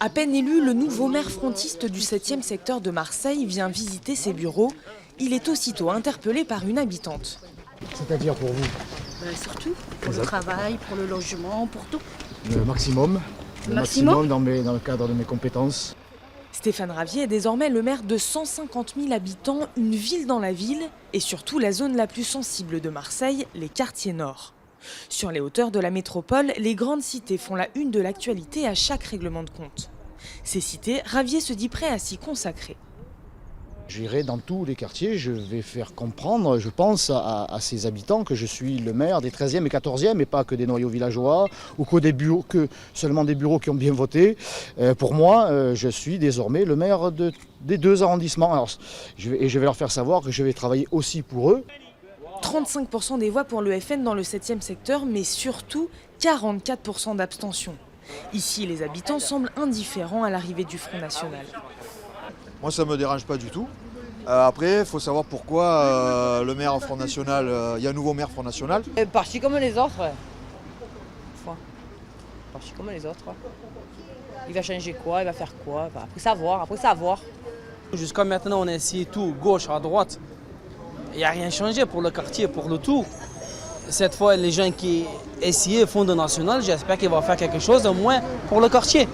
À peine élu, le nouveau maire frontiste du 7e secteur de Marseille vient visiter ses bureaux. Il est aussitôt interpellé par une habitante. C'est-à-dire pour vous? Surtout pour le travail, pour le logement, pour tout. Le maximum. Le maximum dans le cadre de mes compétences. Stéphane Ravier est désormais le maire de 150 000 habitants, une ville dans la ville, et surtout la zone la plus sensible de Marseille, les quartiers nord. Sur les hauteurs de la métropole, les grandes cités font la une de l'actualité à chaque règlement de compte. Ces cités, Ravier se dit prêt à s'y consacrer. J'irai dans tous les quartiers, je vais faire comprendre, je pense, à ces habitants que je suis le maire des 13e et 14e et pas que des noyaux villageois ou que seulement des bureaux qui ont bien voté. Pour moi, je suis désormais le maire des 2 arrondissements. Alors, je vais leur faire savoir que je vais travailler aussi pour eux. 35% des voix pour le FN dans le 7e secteur, mais surtout 44% d'abstention. Ici, les habitants semblent indifférents à l'arrivée du Front National. Moi, ça ne me dérange pas du tout. Après, il faut savoir pourquoi le maire Front National, il y a un nouveau maire Front National. Parti comme les autres. Parti comme les autres. Il va changer quoi, il va faire quoi, après savoir. Jusqu'à maintenant, on a essayé tout, gauche à droite. Il n'y a rien changé pour le quartier, pour le tout. Cette fois, les gens qui essayaient Front National, j'espère qu'ils vont faire quelque chose au moins pour le quartier.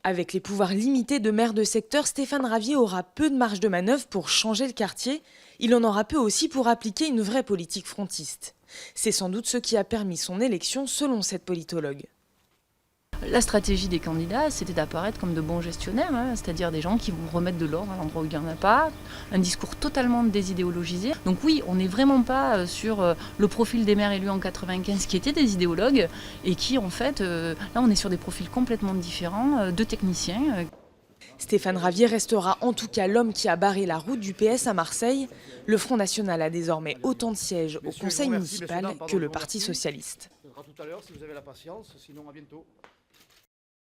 Avec les pouvoirs limités de maire de secteur, Stéphane Ravier aura peu de marge de manœuvre pour changer le quartier. Il en aura peu aussi pour appliquer une vraie politique frontiste. C'est sans doute ce qui a permis son élection, selon cette politologue. La stratégie des candidats, c'était d'apparaître comme de bons gestionnaires, c'est-à-dire des gens qui vont remettre de l'ordre à l'endroit où il n'y en a pas, un discours totalement désidéologisé. Donc oui, on n'est vraiment pas sur le profil des maires élus en 95 qui étaient des idéologues et qui en fait, là on est sur des profils complètement différents, de techniciens. Stéphane Ravier restera en tout cas l'homme qui a barré la route du PS à Marseille. Le Front National a désormais autant de sièges au conseil municipal que le Parti socialiste. Tout à l'heure, si vous avez la patience, sinon à bientôt.